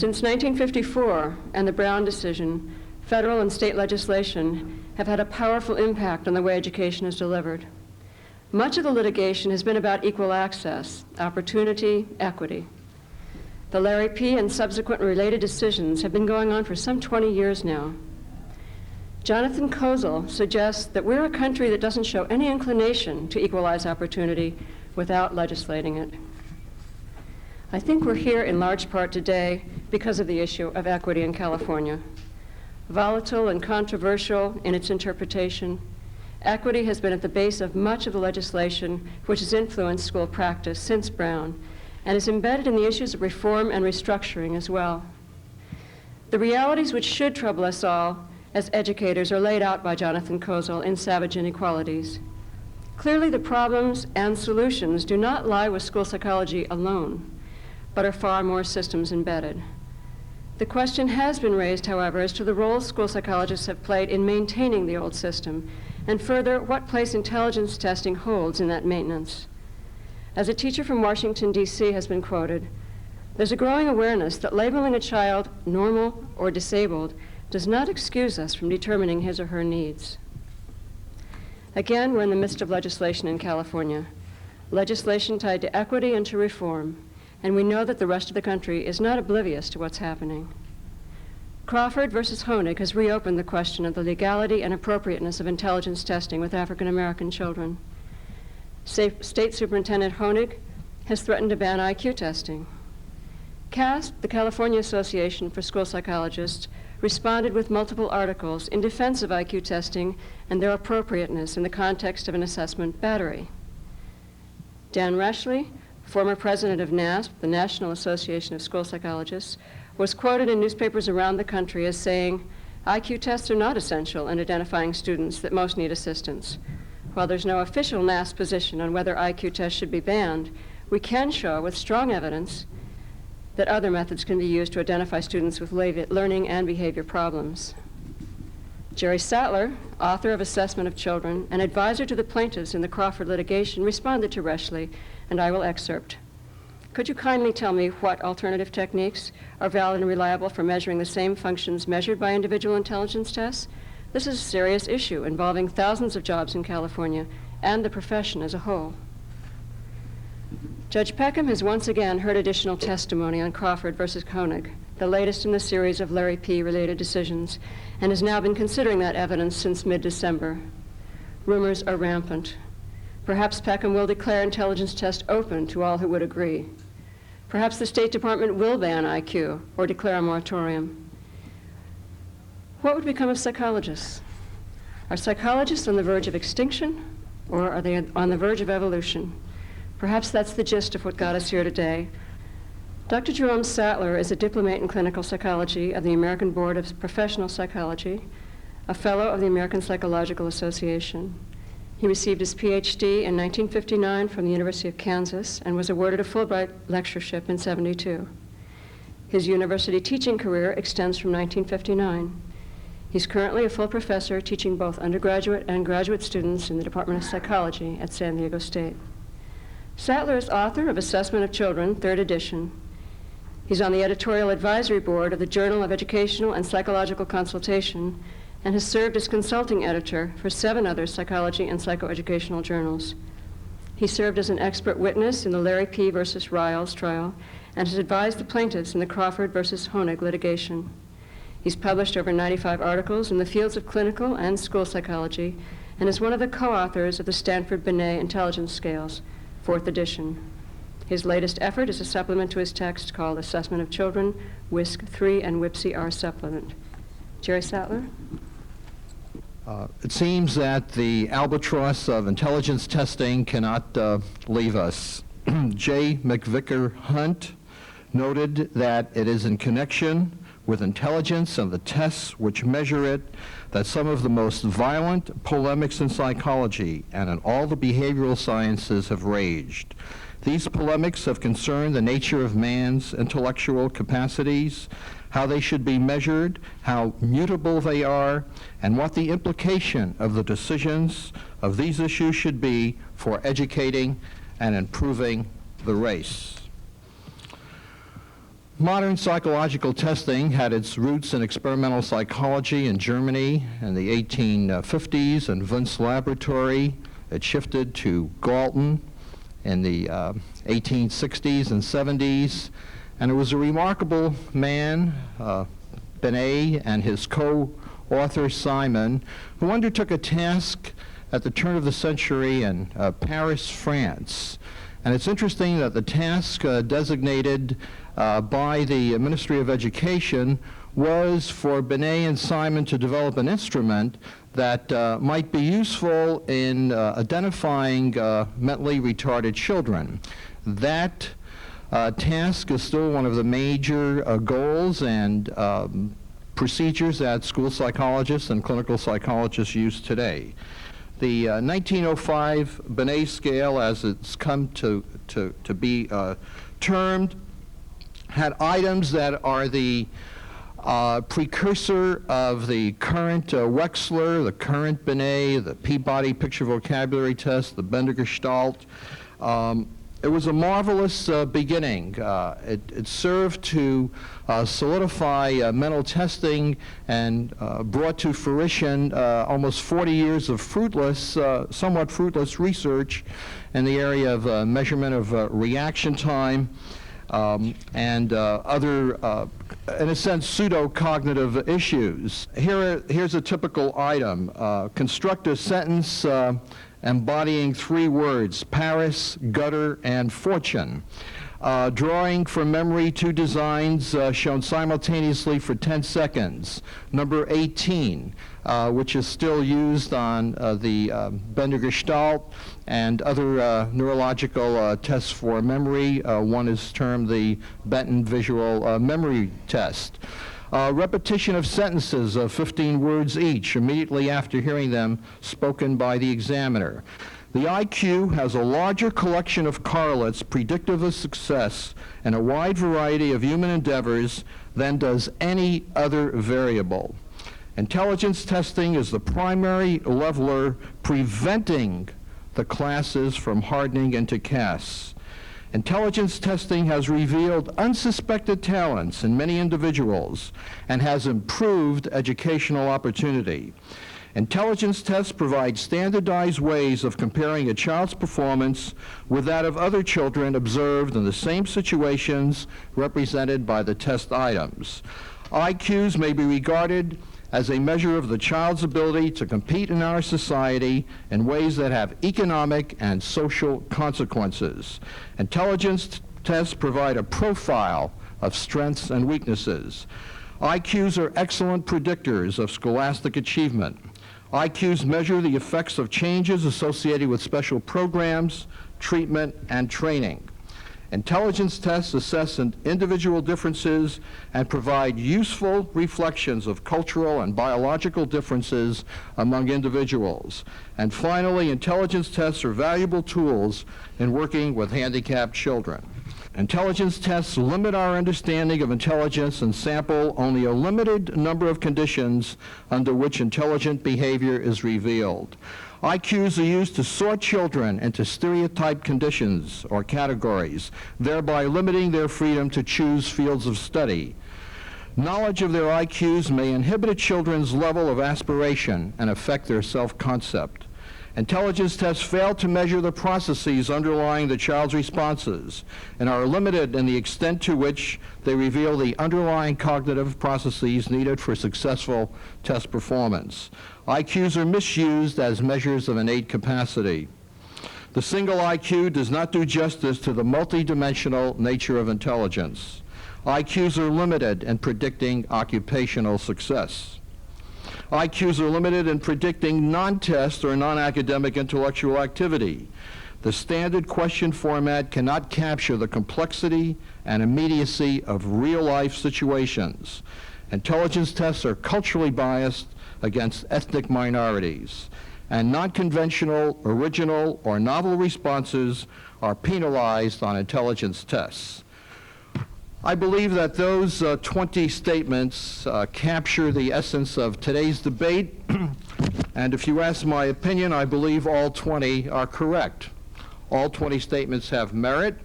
Since 1954 and the Brown decision, federal and state legislation have had a powerful impact on the way education is delivered. Much of the litigation has been about equal access, opportunity, equity. The Larry P. and subsequent related decisions have been going on for some 20 years now. Jonathan Kozol suggests that we're a country that doesn't show any inclination to equalize opportunity without legislating it. I think we're here in large part today because of the issue of equity in California. Volatile and controversial in its interpretation, equity has been at the base of much of the legislation which has influenced school practice since Brown, and is embedded in the issues of reform and restructuring as well. The realities which should trouble us all as educators are laid out by Jonathan Kozol in Savage Inequalities. Clearly, the problems and solutions do not lie with school psychology alone, but are far more systems embedded. The question has been raised, however, as to the role school psychologists have played in maintaining the old system, and further, what place intelligence testing holds in that maintenance. As a teacher from Washington, D.C. has been quoted, there's a growing awareness that labeling a child normal or disabled does not excuse us from determining his or her needs. Again, we're in the midst of legislation in California, legislation tied to equity and to reform, and we know that the rest of the country is not oblivious to what's happening. Crawford versus Honig has reopened the question of the legality and appropriateness of intelligence testing with African American children. State Superintendent Honig has threatened to ban IQ testing. CASP, the California Association for School Psychologists, responded with multiple articles in defense of IQ testing and their appropriateness in the context of an assessment battery. Dan Reshly, former president of NASP, the National Association of School Psychologists, was quoted in newspapers around the country as saying, IQ tests are not essential in identifying students that most need assistance. While there's no official NASP position on whether IQ tests should be banned, we can show with strong evidence that other methods can be used to identify students with learning and behavior problems. Jerry Sattler, author of Assessment of Children and advisor to the plaintiffs in the Crawford litigation, responded to Reshly, and I will excerpt. Could you kindly tell me what alternative techniques are valid and reliable for measuring the same functions measured by individual intelligence tests? This is a serious issue involving thousands of jobs in California and the profession as a whole. Judge Peckham has once again heard additional testimony on Crawford versus Honig, the latest in the series of Larry P. related decisions, and has now been considering that evidence since mid-December. Rumors are rampant. Perhaps Peckham will declare intelligence tests open to all who would agree. Perhaps the State Department will ban IQ or declare a moratorium. What would become of psychologists? Are psychologists on the verge of extinction, or are they on the verge of evolution? Perhaps that's the gist of what got us here today. Dr. Jerome Sattler is a diplomate in clinical psychology of the American Board of Professional Psychology, a fellow of the American Psychological Association. He received his PhD in 1959 from the University of Kansas and was awarded a Fulbright lectureship in '72. His university teaching career extends from 1959. He's currently a full professor teaching both undergraduate and graduate students in the Department of Psychology at San Diego State. Sattler is author of Assessment of Children, 3rd edition. He's on the editorial advisory board of the Journal of Educational and Psychological Consultation and has served as consulting editor for 7 other psychology and psychoeducational journals. He served as an expert witness in the Larry P. versus Riles trial and has advised the plaintiffs in the Crawford versus Honig litigation. He's published over 95 articles in the fields of clinical and school psychology and is one of the co-authors of the Stanford-Binet Intelligence Scales, 4th edition. His latest effort is a supplement to his text called Assessment of Children, WISC-3 and WIPSI-R Supplement. Jerry Sattler? It seems that the albatross of intelligence testing cannot leave us. J. McVicker Hunt noted that it is in connection with intelligence and the tests which measure it that some of the most violent polemics in psychology and in all the behavioral sciences have raged. These polemics have concerned the nature of man's intellectual capacities, how they should be measured, how mutable they are, and what the implication of the decisions of these issues should be for educating and improving the race. Modern psychological testing had its roots in experimental psychology in Germany in the 1850s and Wundt's laboratory. It shifted to Galton in the 1860s and 70s, and it was a remarkable man, Binet, and his co-author Simon, who undertook a task at the turn of the century in Paris, France. And it's interesting that the task designated by the Ministry of Education was for Binet and Simon to develop an instrument that might be useful in identifying mentally retarded children. That task is still one of the major goals and procedures that school psychologists and clinical psychologists use today. The 1905 Binet scale, as it's come to be termed, had items that are the precursor of the current Wechsler, the current Binet, the Peabody Picture Vocabulary Test, the Bender Gestalt. It was a marvelous beginning. It served to solidify mental testing and brought to fruition almost 40 years of fruitless, somewhat fruitless research in the area of measurement of reaction time and other, in a sense, pseudo-cognitive issues. Here's a typical item. Construct a sentence embodying 3 words: Paris, gutter, and fortune. Drawing from memory 2 designs shown simultaneously for 10 seconds. Number 18, which is still used on the Bender Gestalt and other neurological tests for memory. One is termed the Benton Visual Memory Test. Repetition of sentences of 15 words each immediately after hearing them spoken by the examiner. The IQ has a larger collection of correlates predictive of success in a wide variety of human endeavors than does any other variable. Intelligence testing is the primary leveler preventing the classes from hardening into castes. Intelligence testing has revealed unsuspected talents in many individuals and has improved educational opportunity. Intelligence tests provide standardized ways of comparing a child's performance with that of other children observed in the same situations represented by the test items. IQs may be regarded as a measure of the child's ability to compete in our society in ways that have economic and social consequences. Intelligence tests provide a profile of strengths and weaknesses. IQs are excellent predictors of scholastic achievement. IQs measure the effects of changes associated with special programs, treatment, and training. Intelligence tests assess individual differences and provide useful reflections of cultural and biological differences among individuals. And finally, intelligence tests are valuable tools in working with handicapped children. Intelligence tests limit our understanding of intelligence and sample only a limited number of conditions under which intelligent behavior is revealed. IQs are used to sort children into stereotyped conditions or categories, thereby limiting their freedom to choose fields of study. Knowledge of their IQs may inhibit a children's level of aspiration and affect their self-concept. Intelligence tests fail to measure the processes underlying the child's responses and are limited in the extent to which they reveal the underlying cognitive processes needed for successful test performance. IQs are misused as measures of innate capacity. The single IQ does not do justice to the multidimensional nature of intelligence. IQs are limited in predicting occupational success. IQs are limited in predicting non-test or non-academic intellectual activity. The standard question format cannot capture the complexity and immediacy of real-life situations. Intelligence tests are culturally biased against ethnic minorities, and non-conventional, original, or novel responses are penalized on intelligence tests. I believe that those 20 statements capture the essence of today's debate, and if you ask my opinion, I believe all 20 are correct. All 20 statements have merit.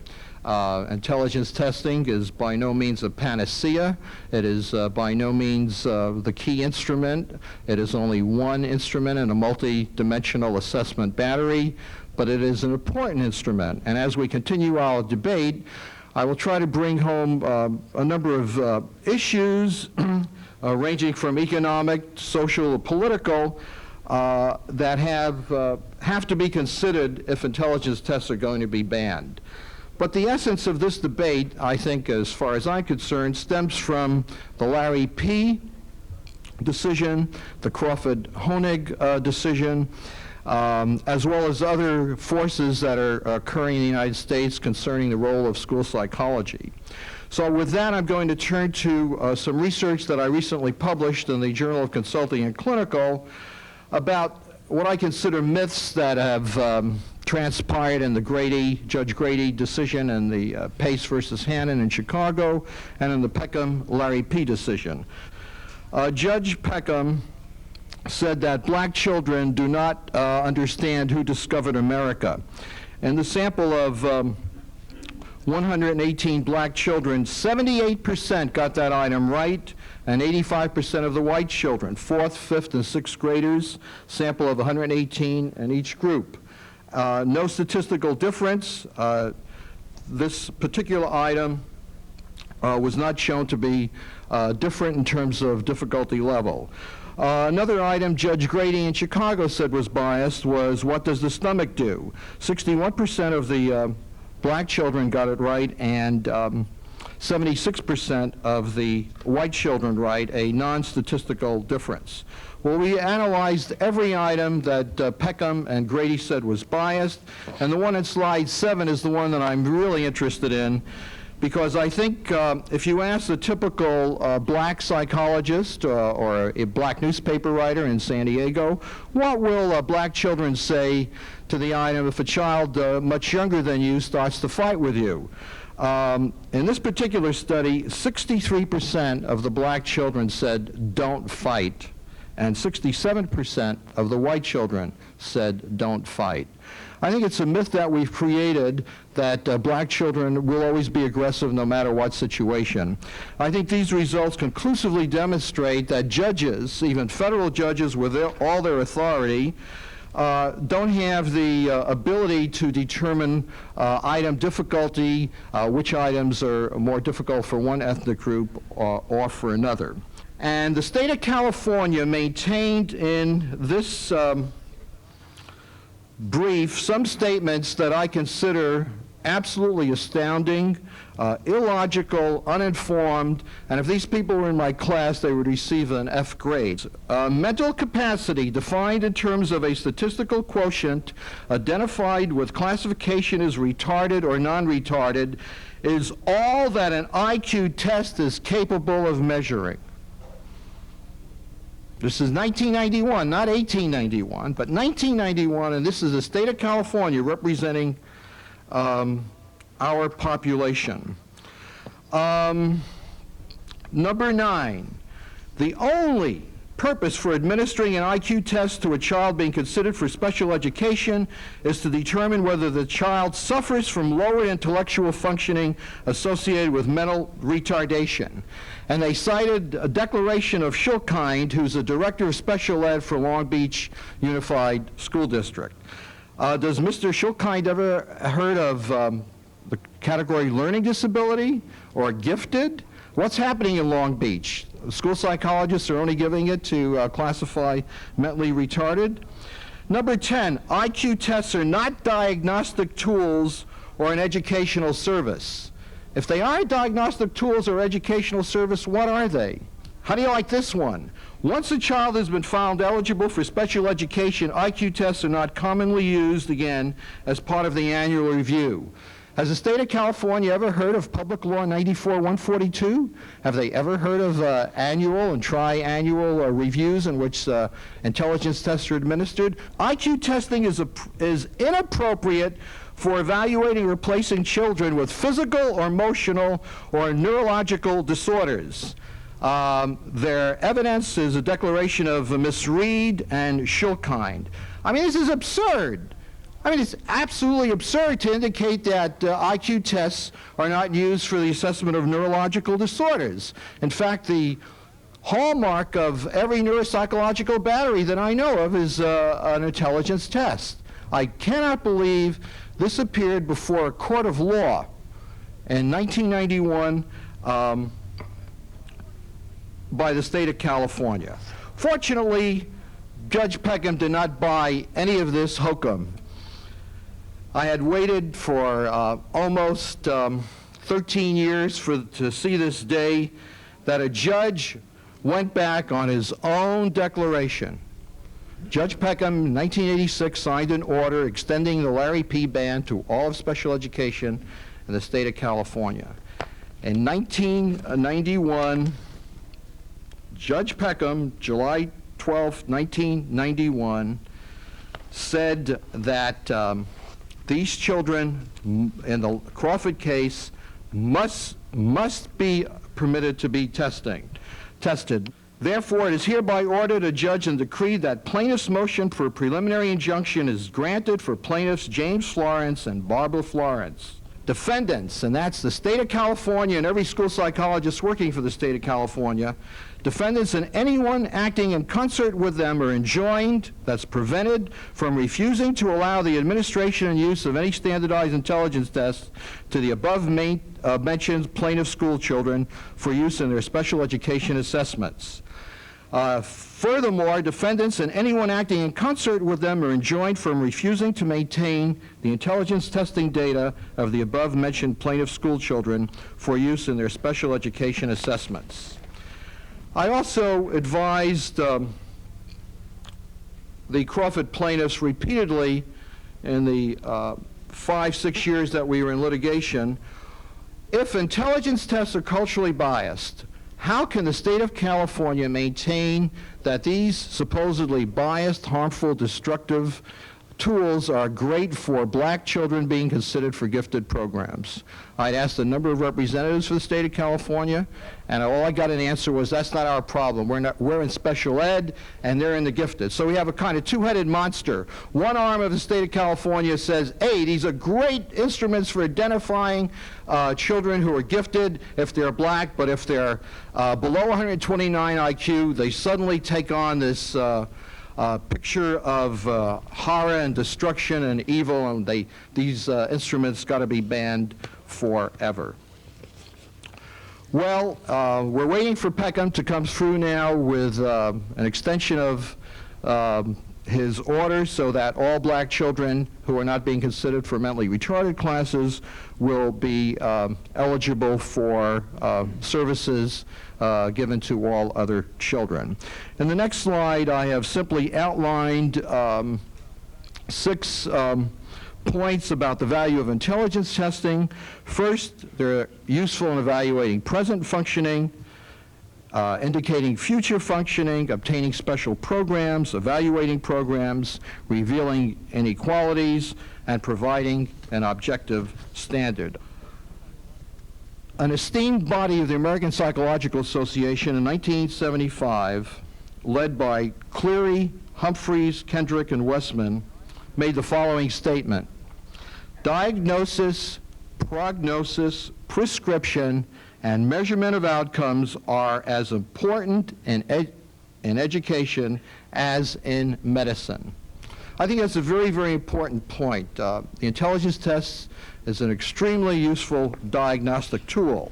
Intelligence testing is by no means a panacea. It is by no means the key instrument. It is only one instrument in a multi-dimensional assessment battery, but it is an important instrument. And as we continue our debate, I will try to bring home a number of issues ranging from economic, social, political, that have to be considered if intelligence tests are going to be banned. But the essence of this debate, I think, as far as I'm concerned, stems from the Larry P. decision, the Crawford-Honig decision, as well as other forces that are occurring in the United States concerning the role of school psychology. So with that, I'm going to turn to some research that I recently published in the Journal of Consulting and Clinical about what I consider myths that have transpired in the Judge Grady decision and the Pace versus Hannon in Chicago, and in the Peckham-Larry P. decision. Judge Peckham said that black children do not understand who discovered America. In the sample of 118 black children, 78% got that item right, and 85% of the white children, 4th, 5th, and 6th graders, sample of 118 in each group. No statistical difference. This particular item was not shown to be different in terms of difficulty level. Another item Judge Grady in Chicago said was biased was, what does the stomach do? 61% of the black children got it right, and 76% of the white children right, a non-statistical difference. Well, we analyzed every item that Peckham and Grady said was biased, and the one in slide 7 is the one that I'm really interested in, because I think if you ask a typical black psychologist or a black newspaper writer in San Diego, what will black children say to the item if a child much younger than you starts to fight with you? In this particular study, 63% of the black children said, don't fight, and 67% of the white children said, don't fight. I think it's a myth that we've created that black children will always be aggressive no matter what situation. I think these results conclusively demonstrate that judges, even federal judges with all their authority, don't have the ability to determine item difficulty, which items are more difficult for one ethnic group or for another. And the state of California maintained in this brief some statements that I consider absolutely astounding, illogical, uninformed, and if these people were in my class, they would receive an F grade. Mental capacity defined in terms of a statistical quotient identified with classification as retarded or non-retarded is all that an IQ test is capable of measuring. This is 1991, not 1891, but 1991, and this is the state of California representing our population. Number 9, the only purpose for administering an IQ test to a child being considered for special education is to determine whether the child suffers from lower intellectual functioning associated with mental retardation. And they cited a declaration of Schulkind, who's the director of special ed for Long Beach Unified School District. Does Mr. Schulkind ever heard of the category learning disability or gifted? What's happening in Long Beach? School psychologists are only giving it to classify mentally retarded. Number 10, IQ tests are not diagnostic tools or an educational service. If they are diagnostic tools or educational service, what are they? How do you like this one? Once a child has been found eligible for special education, IQ tests are not commonly used again as part of the annual review. Has the state of California ever heard of Public Law 94-142? Have they ever heard of annual and tri-annual reviews in which intelligence tests are administered? IQ testing is inappropriate for evaluating or replacing children with physical or emotional or neurological disorders. Their evidence is a declaration of Ms. Reed and Schulkind. I mean, this is absurd. I mean, it's absolutely absurd to indicate that IQ tests are not used for the assessment of neurological disorders. In fact, the hallmark of every neuropsychological battery that I know of is an intelligence test. I cannot believe this appeared before a court of law in 1991 by the state of California. Fortunately, Judge Peckham did not buy any of this hokum. I had waited for almost 13 years to see this day that a judge went back on his own declaration. Judge Peckham, in 1986, signed an order extending the Larry P. ban to all of special education in the state of California. In 1991, Judge Peckham, July 12, 1991, said that these children in the Crawford case must be permitted to be tested. Therefore, it is hereby ordered, adjudged, and decreed that plaintiff's motion for a preliminary injunction is granted for plaintiffs James Florence and Barbara Florence. Defendants, and that's the state of California and every school psychologist working for the state of California, defendants and anyone acting in concert with them are enjoined, that's prevented, from refusing to allow the administration and use of any standardized intelligence tests to the above mentioned plaintiff school children for use in their special education assessments. Furthermore, defendants and anyone acting in concert with them are enjoined from refusing to maintain the intelligence testing data of the above mentioned plaintiff school children for use in their special education assessments. I also advised the Crawford plaintiffs repeatedly in the 5-6 years that we were in litigation, if intelligence tests are culturally biased, how can the state of California maintain that these supposedly biased, harmful, destructive tools are great for black children being considered for gifted programs? I'd asked a number of representatives for the state of California, and all I got an answer was, that's not our problem. We're in special ed, and they're in the gifted. So we have a kind of two-headed monster. One arm of the state of California says, hey, these are great instruments for identifying children who are gifted if they're black, but if they're below 129 IQ, they suddenly take on this picture of horror and destruction and evil, and these instruments got to be banned forever. Well, we're waiting for Peckham to come through now with an extension of his order so that all black children who are not being considered for mentally retarded classes will be eligible for services given to all other children. In the next slide, I have simply outlined 6 points about the value of intelligence testing. First, they're useful in evaluating present functioning, indicating future functioning, obtaining special programs, evaluating programs, revealing inequalities, and providing an objective standard. An esteemed body of the American Psychological Association in 1975, led by Cleary, Humphreys, Kendrick, and Westman, made the following statement: diagnosis, prognosis, prescription, and measurement of outcomes are as important in education as in medicine. I think that's a very, very important point. The intelligence test is an extremely useful diagnostic tool.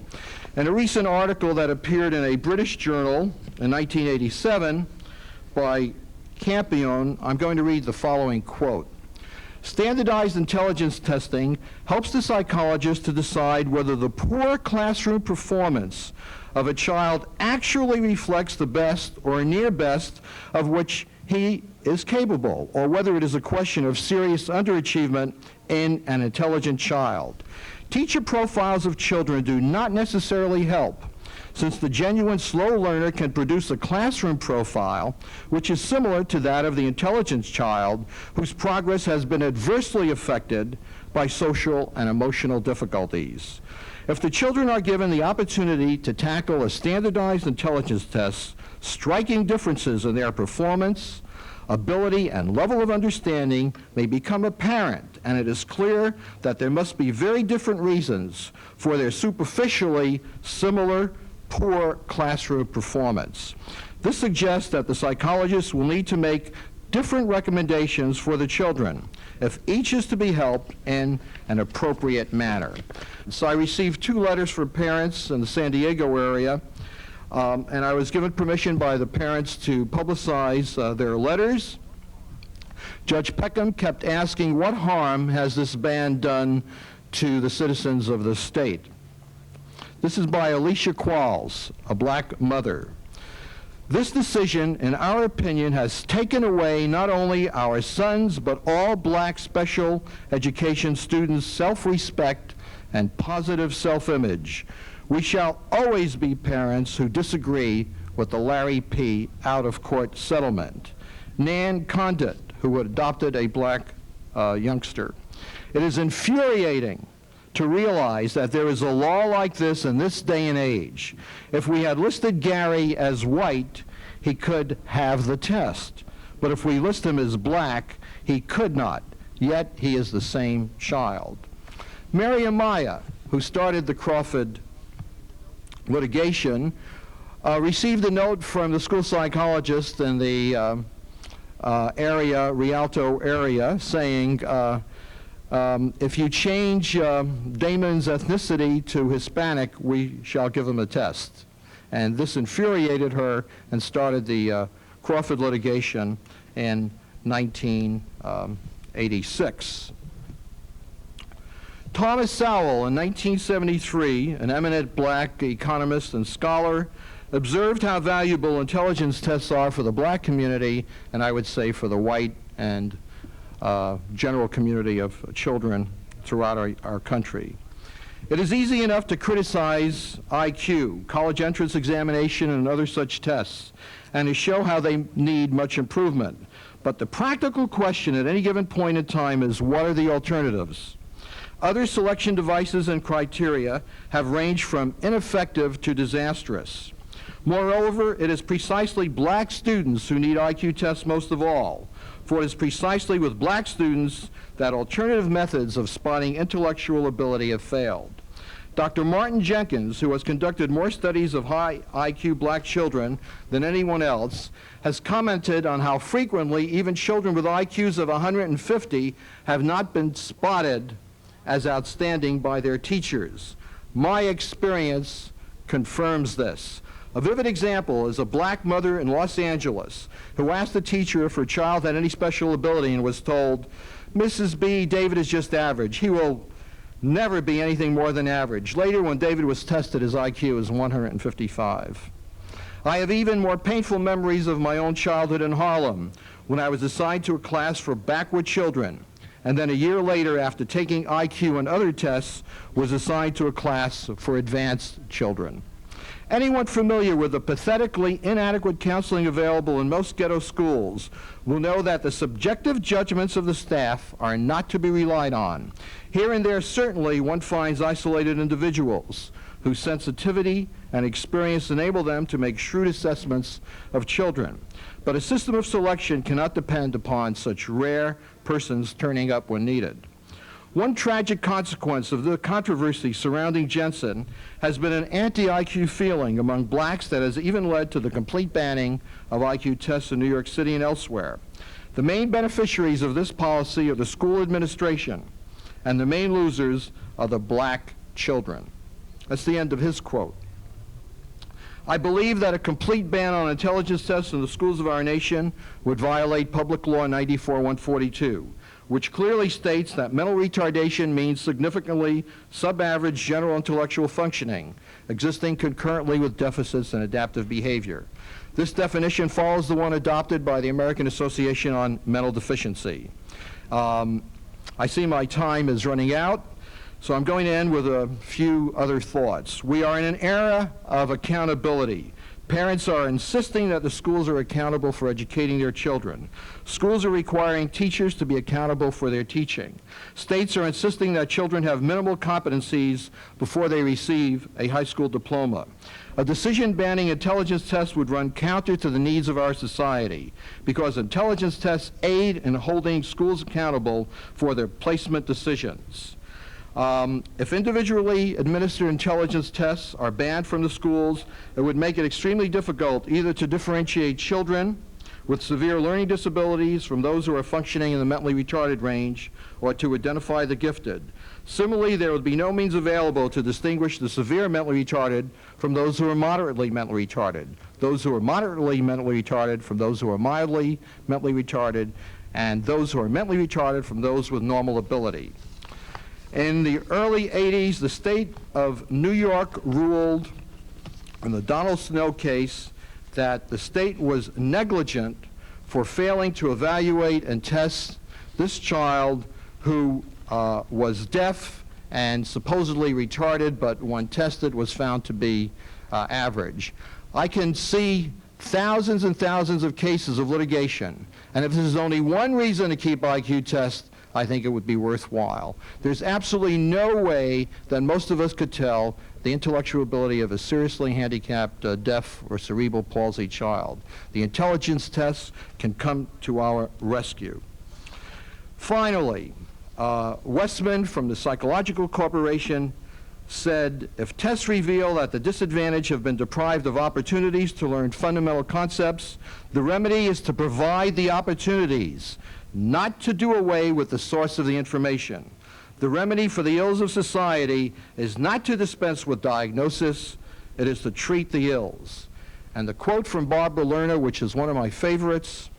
In a recent article that appeared in a British journal in 1987 by Campion, I'm going to read the following quote: standardized intelligence testing helps the psychologist to decide whether the poor classroom performance of a child actually reflects the best or near best of which he is capable, or whether it is a question of serious underachievement in an intelligent child. Teacher profiles of children do not necessarily help, since the genuine slow learner can produce a classroom profile which is similar to that of the intelligent child whose progress has been adversely affected by social and emotional difficulties. If the children are given the opportunity to tackle a standardized intelligence test, striking differences in their performance, ability, and level of understanding may become apparent, and it is clear that there must be very different reasons for their superficially similar poor classroom performance. This suggests that the psychologists will need to make different recommendations for the children if each is to be helped in an appropriate manner. So I received 2 letters from parents in the San Diego area, and I was given permission by the parents to publicize their letters. Judge Peckham kept asking, what harm has this ban done to the citizens of the state? This is by Alicia Qualls, a black mother. This decision, in our opinion, has taken away not only our sons, but all black special education students' self-respect and positive self-image. We shall always be parents who disagree with the Larry P. out-of-court settlement. Nan Condit, who adopted a black youngster. It is infuriating to realize that there is a law like this in this day and age. If we had listed Gary as white, he could have the test. But if we list him as black, he could not, yet he is the same child. Mary Amaya, who started the Crawford litigation, received a note from the school psychologist in the Rialto area, saying, if you change Damon's ethnicity to Hispanic, we shall give him a test. And this infuriated her and started the Crawford litigation in 1986. Thomas Sowell, in 1973, an eminent black economist and scholar, observed how valuable intelligence tests are for the black community, and I would say for the white and general community of children throughout our country. It is easy enough to criticize IQ, college entrance examination, and other such tests, and to show how they need much improvement. But the practical question at any given point in time is, what are the alternatives? Other selection devices and criteria have ranged from ineffective to disastrous. Moreover, it is precisely black students who need IQ tests most of all, for it is precisely with black students that alternative methods of spotting intellectual ability have failed. Dr. Martin Jenkins, who has conducted more studies of high IQ black children than anyone else, has commented on how frequently even children with IQs of 150 have not been spotted as outstanding by their teachers. My experience confirms this. A vivid example is a black mother in Los Angeles who asked the teacher if her child had any special ability and was told, "Mrs. B, David is just average. He will never be anything more than average." Later, when David was tested, his IQ was 155. I have even more painful memories of my own childhood in Harlem, when I was assigned to a class for backward children, and then a year later, after taking IQ and other tests, was assigned to a class for advanced children. Anyone familiar with the pathetically inadequate counseling available in most ghetto schools will know that the subjective judgments of the staff are not to be relied on. Here and there, certainly, one finds isolated individuals whose sensitivity and experience enable them to make shrewd assessments of children. But a system of selection cannot depend upon such rare persons turning up when needed. One tragic consequence of the controversy surrounding Jensen has been an anti-IQ feeling among blacks that has even led to the complete banning of IQ tests in New York City and elsewhere. The main beneficiaries of this policy are the school administration, and the main losers are the black children. That's the end of his quote. I believe that a complete ban on intelligence tests in the schools of our nation would violate Public Law 94-142, which clearly states that mental retardation means significantly sub-average general intellectual functioning, existing concurrently with deficits in adaptive behavior. This definition follows the one adopted by the American Association on Mental Deficiency. I see my time is running out, so I'm going to end with a few other thoughts. We are in an era of accountability. Parents are insisting that the schools are accountable for educating their children. Schools are requiring teachers to be accountable for their teaching. States are insisting that children have minimal competencies before they receive a high school diploma. A decision banning intelligence tests would run counter to the needs of our society because intelligence tests aid in holding schools accountable for their placement decisions. If individually administered intelligence tests are banned from the schools, it would make it extremely difficult either to differentiate children with severe learning disabilities from those who are functioning in the mentally retarded range, or to identify the gifted. Similarly, there would be no means available to distinguish the severe mentally retarded from those who are moderately mentally retarded, those who are moderately mentally retarded from those who are mildly mentally retarded, and those who are mentally retarded from those with normal ability. In the early 80s, the state of New York ruled in the Donald Snow case that the state was negligent for failing to evaluate and test this child who was deaf and supposedly retarded, but when tested was found to be average. I can see thousands and thousands of cases of litigation, and if there's only one reason to keep IQ tests, I think it would be worthwhile. There's absolutely no way that most of us could tell the intellectual ability of a seriously handicapped deaf or cerebral palsy child. The intelligence tests can come to our rescue. Finally, Westman from the Psychological Corporation said, if tests reveal that the disadvantaged have been deprived of opportunities to learn fundamental concepts, the remedy is to provide the opportunities, not to do away with the source of the information. The remedy for the ills of society is not to dispense with diagnosis, it is to treat the ills. And the quote from Barbara Lerner, which is one of my favorites,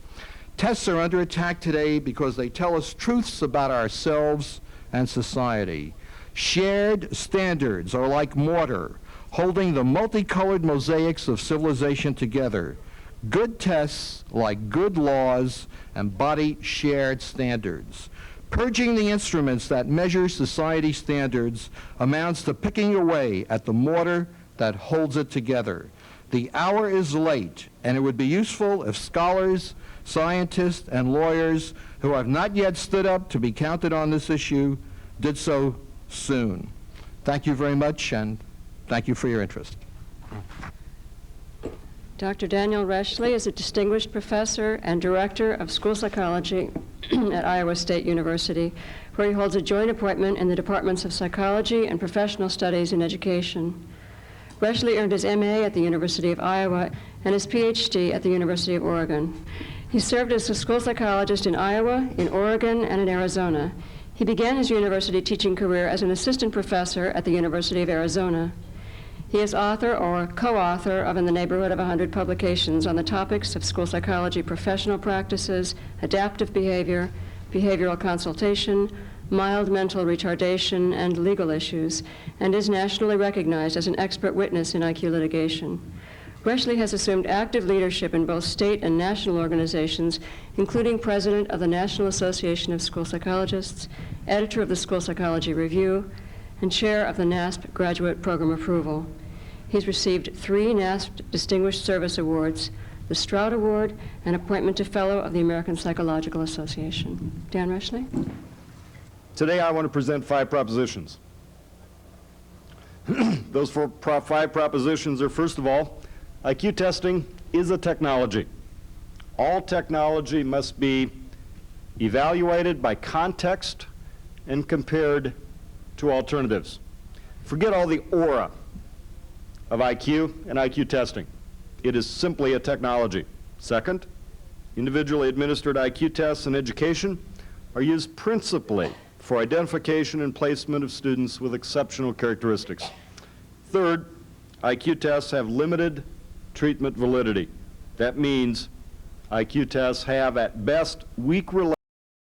tests are under attack today because they tell us truths about ourselves and society. Shared standards are like mortar, holding the multicolored mosaics of civilization together. Good tests, like good laws, embody shared standards. Purging the instruments that measure society standards amounts to picking away at the mortar that holds it together. The hour is late, and it would be useful if scholars, scientists, and lawyers who have not yet stood up to be counted on this issue did so soon. Thank you very much, and thank you for your interest. Dr. Daniel Reshly is a distinguished professor and director of school psychology at Iowa State University, where he holds a joint appointment in the departments of psychology and professional studies in education. Reshly earned his MA at the University of Iowa and his PhD at the University of Oregon. He served as a school psychologist in Iowa, in Oregon, and in Arizona. He began his university teaching career as an assistant professor at the University of Arizona. He is author or co-author of in the neighborhood of 100 publications on the topics of school psychology professional practices, adaptive behavior, behavioral consultation, mild mental retardation, and legal issues, and is nationally recognized as an expert witness in IQ litigation. Reshly has assumed active leadership in both state and national organizations, including president of the National Association of School Psychologists, editor of the School Psychology Review, and chair of the NASP Graduate Program Approval. He's received 3 NASP Distinguished Service Awards, the Stroud Award, and appointment to Fellow of the American Psychological Association. Dan Reshly. Today I want to present 5 propositions. Those 5 propositions are, first of all, IQ testing is a technology. All technology must be evaluated by context and compared to alternatives. Forget all the aura of IQ and IQ testing. It is simply a technology. Second, individually administered IQ tests in education are used principally for identification and placement of students with exceptional characteristics. Third, IQ tests have limited treatment validity. That means IQ tests have at best weak relationship